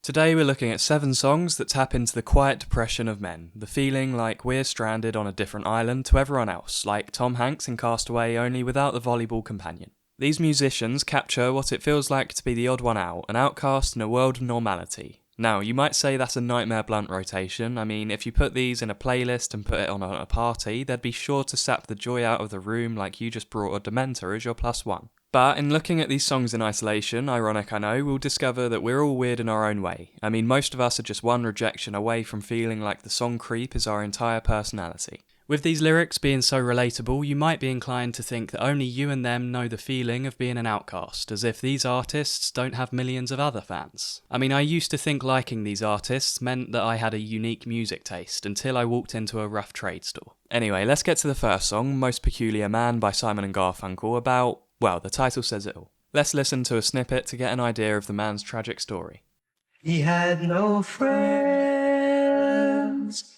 Today we're looking at 7 songs that tap into the quiet depression of men, the feeling like we're stranded on a different island to everyone else, like Tom Hanks in Castaway, only without the volleyball companion. These musicians capture what it feels like to be the odd one out, an outcast in a world of normality. Now, you might say that's a nightmare blunt rotation. I mean, if you put these in a playlist and put it on a party, they'd be sure to sap the joy out of the room like you just brought a Dementor as your +1. But in looking at these songs in isolation, ironic I know, we'll discover that we're all weird in our own way. I mean, most of us are just one rejection away from feeling like the song creep is our entire personality. With these lyrics being so relatable, you might be inclined to think that only you and them know the feeling of being an outcast, as if these artists don't have millions of other fans. I mean, I used to think liking these artists meant that I had a unique music taste, until I walked into a rough trade store. Anyway, let's get to the first song, Most Peculiar Man by Simon & Garfunkel, about, well, the title says it all. Let's listen to a snippet to get an idea of the man's tragic story. He had no friends,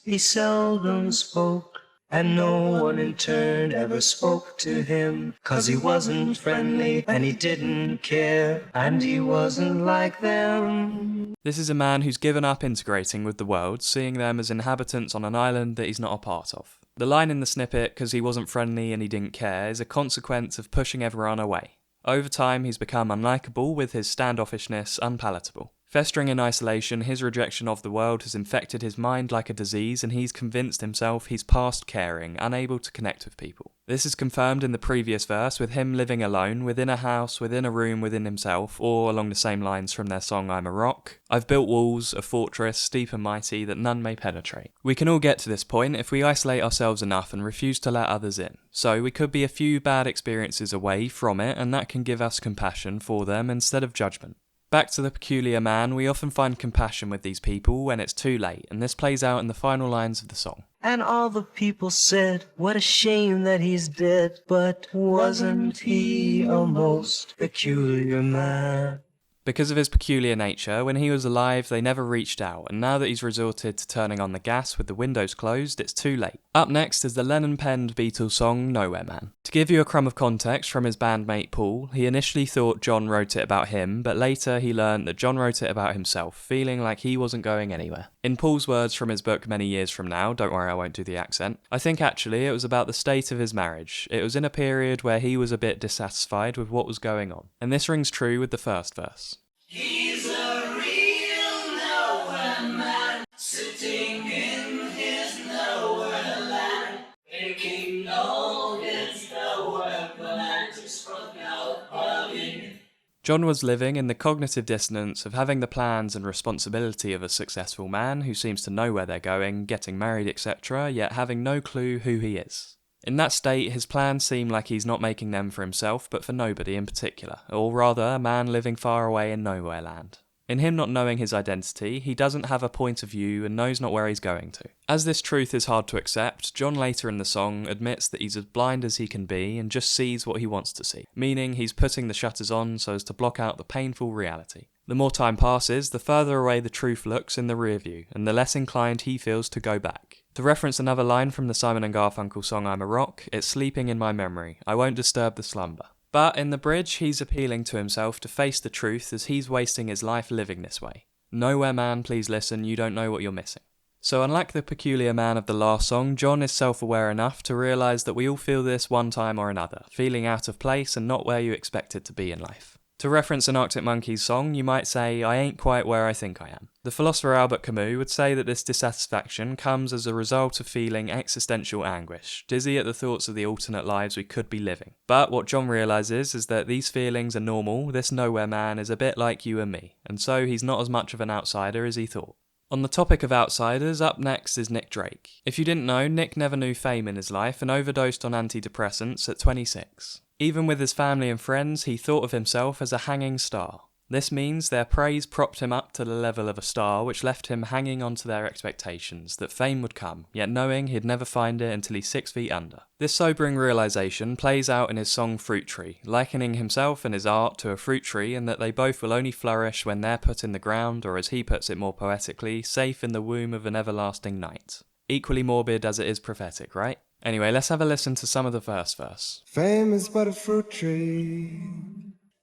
he seldom spoke, and no one in turn ever spoke to him, 'cause he wasn't friendly, and he didn't care, and he wasn't like them. This is a man who's given up integrating with the world, seeing them as inhabitants on an island that he's not a part of. The line in the snippet, 'cause he wasn't friendly and he didn't care, is a consequence of pushing everyone away. Over time, he's become unlikable, with his standoffishness unpalatable. Festering in isolation, his rejection of the world has infected his mind like a disease, and he's convinced himself he's past caring, unable to connect with people. This is confirmed in the previous verse, with him living alone, within a house, within a room, within himself, or along the same lines from their song I'm a Rock. I've built walls, a fortress, steep and mighty, that none may penetrate. We can all get to this point if we isolate ourselves enough and refuse to let others in. So we could be a few bad experiences away from it, and that can give us compassion for them instead of judgment. Back to the peculiar man, we often find compassion with these people when it's too late, and this plays out in the final lines of the song. And all the people said, what a shame that he's dead, but wasn't he a most peculiar man? Because of his peculiar nature, when he was alive they never reached out, and now that he's resorted to turning on the gas with the windows closed, it's too late. Up next is the Lennon-penned Beatles song Nowhere Man. To give you a crumb of context from his bandmate Paul, he initially thought John wrote it about him, but later he learned that John wrote it about himself, feeling like he wasn't going anywhere. In Paul's words from his book Many Years From Now, don't worry I won't do the accent, I think actually it was about the state of his marriage. It was in a period where he was a bit dissatisfied with what was going on. And this rings true with the first verse. He's a real nowhere man, sitting in his nowhere land, thinking no, it's nowhere man, just sprung out of him. John was living in the cognitive dissonance of having the plans and responsibility of a successful man who seems to know where they're going, getting married, etc., yet having no clue who he is. In that state, his plans seem like he's not making them for himself, but for nobody in particular, or rather, a man living far away in nowhere land. In him not knowing his identity, he doesn't have a point of view and knows not where he's going to. As this truth is hard to accept, John later in the song admits that he's as blind as he can be and just sees what he wants to see, meaning he's putting the shutters on so as to block out the painful reality. The more time passes, the further away the truth looks in the rear view, and the less inclined he feels to go back. To reference another line from the Simon & Garfunkel song I'm a Rock, it's sleeping in my memory, I won't disturb the slumber. But in the bridge, he's appealing to himself to face the truth as he's wasting his life living this way. Nowhere man, please listen, you don't know what you're missing. So unlike the peculiar man of the last song, John is self-aware enough to realise that we all feel this one time or another, feeling out of place and not where you expected to be in life. To reference an Arctic Monkeys song, you might say, I ain't quite where I think I am. The philosopher Albert Camus would say that this dissatisfaction comes as a result of feeling existential anguish, dizzy at the thoughts of the alternate lives we could be living. But what John realises is that these feelings are normal, this nowhere man is a bit like you and me, and so he's not as much of an outsider as he thought. On the topic of outsiders, up next is Nick Drake. If you didn't know, Nick never knew fame in his life and overdosed on antidepressants at 26. Even with his family and friends, he thought of himself as a hanging star. This means their praise propped him up to the level of a star, which left him hanging on to their expectations that fame would come, yet knowing he'd never find it until he's 6 feet under. This sobering realisation plays out in his song Fruit Tree, likening himself and his art to a fruit tree, and that they both will only flourish when they're put in the ground, or as he puts it more poetically, safe in the womb of an everlasting night. Equally morbid as it is prophetic, right? Anyway, let's have a listen to some of the first verse. Fame is but a fruit tree,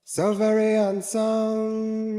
so very unsound.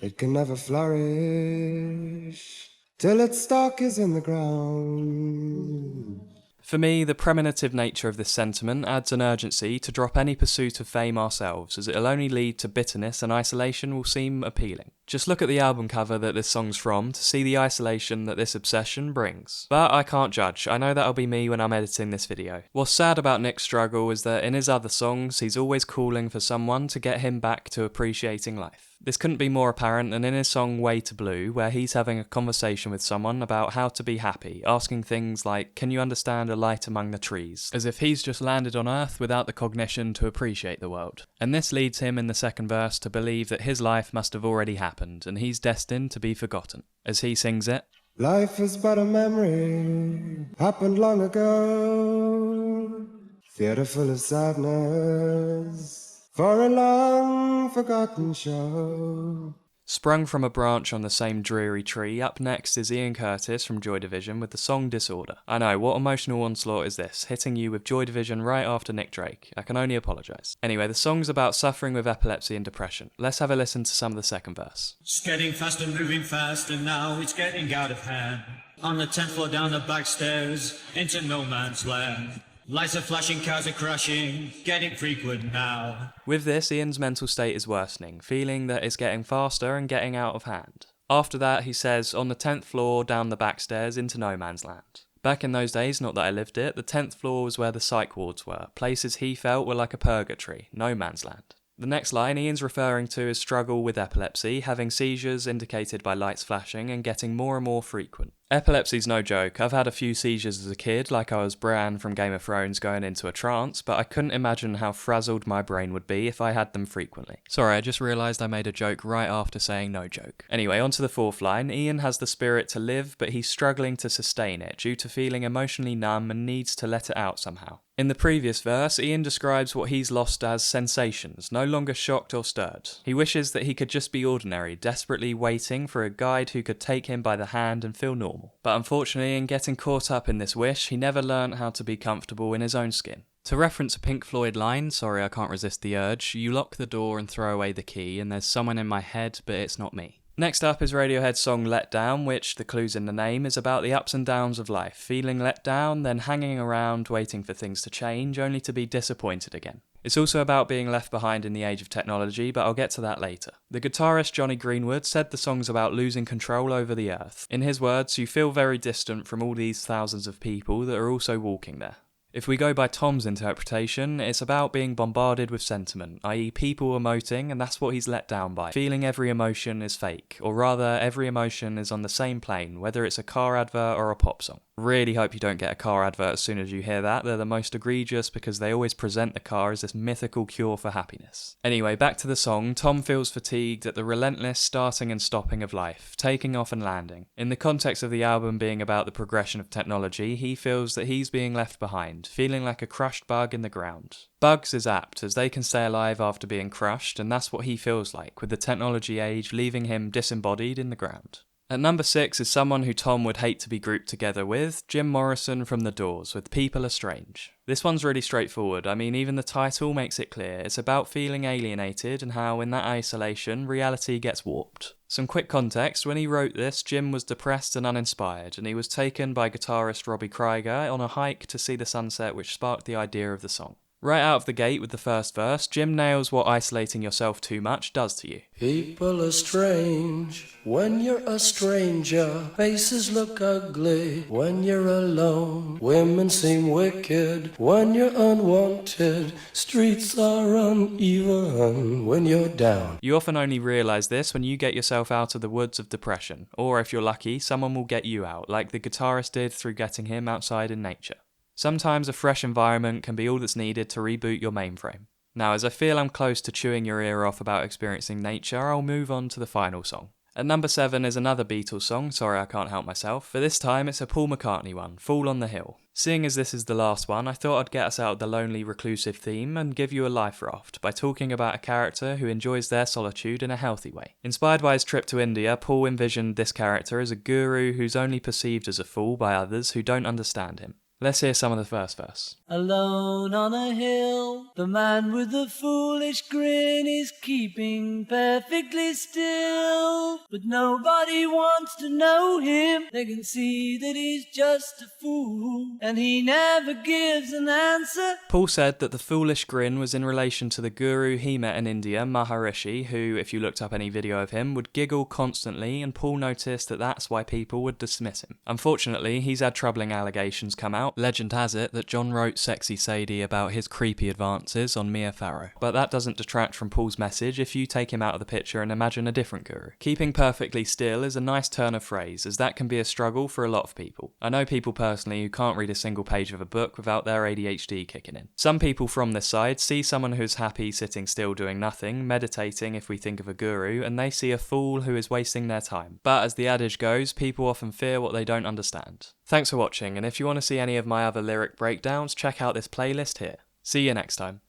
It can never flourish till its stalk is in the ground. For me, the premonitive nature of this sentiment adds an urgency to drop any pursuit of fame ourselves, as it'll only lead to bitterness and isolation will seem appealing. Just look at the album cover that this song's from to see the isolation that this obsession brings. But I can't judge, I know that'll be me when I'm editing this video. What's sad about Nick's struggle is that in his other songs, he's always calling for someone to get him back to appreciating life. This couldn't be more apparent than in his song Way to Blue, where he's having a conversation with someone about how to be happy, asking things like, can you understand a light among the trees? As if he's just landed on Earth without the cognition to appreciate the world. And this leads him in the second verse to believe that his life must have already happened, and he's destined to be forgotten. As he sings it, Life is but a memory, happened long ago. Theatre full of sadness, for a long forgotten show. sprung from a branch on the same dreary tree, up next is Ian Curtis from Joy Division with the song Disorder. I know, what emotional onslaught is this, hitting you with Joy Division right after Nick Drake? I can only apologise. Anyway, the song's about suffering with epilepsy and depression. Let's have a listen to some of the second verse. It's getting faster, moving fast, and now it's getting out of hand. On the 10th floor, down the back stairs, into no man's land. Lights are flashing, cars are crashing, getting frequent now. With this, Ian's mental state is worsening, feeling that it's getting faster and getting out of hand. After that, he says, on the 10th floor, down the back stairs, into no man's land. Back in those days, not that I lived it, the 10th floor was where the psych wards were, places he felt were like a purgatory, no man's land. The next line Ian's referring to is struggle with epilepsy, having seizures indicated by lights flashing and getting more and more frequent. Epilepsy's no joke. I've had a few seizures as a kid, like I was Bran from Game of Thrones going into a trance, but I couldn't imagine how frazzled my brain would be if I had them frequently. Sorry, I just realised I made a joke right after saying no joke. Anyway, on to the fourth line. Ian has the spirit to live, but he's struggling to sustain it due to feeling emotionally numb and needs to let it out somehow. In the previous verse, Ian describes what he's lost as sensations, no longer shocked or stirred. He wishes that he could just be ordinary, desperately waiting for a guide who could take him by the hand and feel normal. But unfortunately, in getting caught up in this wish, he never learnt how to be comfortable in his own skin. To reference a Pink Floyd line, sorry I can't resist the urge, you lock the door and throw away the key and there's someone in my head, but it's not me. Next up is Radiohead's song Let Down, which, the clue's in the name, is about the ups and downs of life, feeling let down, then hanging around waiting for things to change, only to be disappointed again. It's also about being left behind in the age of technology, but I'll get to that later. The guitarist Johnny Greenwood said the song's about losing control over the earth. In his words, you feel very distant from all these thousands of people that are also walking there. If we go by Thom's interpretation, it's about being bombarded with sentiment, i.e. people emoting, and that's what he's let down by. Feeling every emotion is fake, or rather, every emotion is on the same plane, whether it's a car advert or a pop song. Really hope you don't get a car advert as soon as you hear that. They're the most egregious because they always present the car as this mythical cure for happiness. Anyway, back to the song. Thom feels fatigued at the relentless starting and stopping of life, taking off and landing. In the context of the album being about the progression of technology, he feels that he's being left behind, feeling like a crushed bug in the ground. Bugs is apt, as they can stay alive after being crushed, and that's what he feels like, with the technology age leaving him disembodied in the ground. At number 6 is someone who Thom would hate to be grouped together with, Jim Morrison from The Doors, with People Are Strange. This one's really straightforward. I mean, even the title makes it clear. It's about feeling alienated and how in that isolation, reality gets warped. Some quick context, when he wrote this, Jim was depressed and uninspired, and he was taken by guitarist Robbie Krieger on a hike to see the sunset, which sparked the idea of the song. Right out of the gate with the first verse, Jim nails what isolating yourself too much does to you. People are strange when you're a stranger. Faces look ugly when you're alone. Women seem wicked when you're unwanted. Streets are uneven when you're down. You often only realise this when you get yourself out of the woods of depression, or if you're lucky, someone will get you out, like the guitarist did through getting him outside in nature. Sometimes a fresh environment can be all that's needed to reboot your mainframe. Now, as I feel I'm close to chewing your ear off about experiencing nature, I'll move on to the final song. At number 7 is another Beatles song, sorry I can't help myself, but this time it's a Paul McCartney one, Fall on the Hill. Seeing as this is the last one, I thought I'd get us out of the lonely reclusive theme and give you a life raft by talking about a character who enjoys their solitude in a healthy way. Inspired by his trip to India, Paul envisioned this character as a guru who's only perceived as a fool by others who don't understand him. Let's hear some of the first verse. Alone on a hill, the man with the foolish grin is keeping perfectly still. But nobody wants to know him, they can see that he's just a fool, and he never gives an answer. Paul said that the foolish grin was in relation to the guru he met in India, Maharishi, who, if you looked up any video of him, would giggle constantly, and Paul noticed that that's why people would dismiss him. Unfortunately, he's had troubling allegations come out. Legend has it that John wrote Sexy Sadie about his creepy advances on Mia Farrow. But that doesn't detract from Paul's message if you take him out of the picture and imagine a different guru. Keeping perfectly still is a nice turn of phrase, as that can be a struggle for a lot of people. I know people personally who can't read a single page of a book without their ADHD kicking in. Some people from this side see someone who's happy sitting still doing nothing, meditating if we think of a guru, and they see a fool who is wasting their time. But as the adage goes, people often fear what they don't understand. Thanks for watching, and if you want to see any of my other lyric breakdowns, check out this playlist here. See you next time.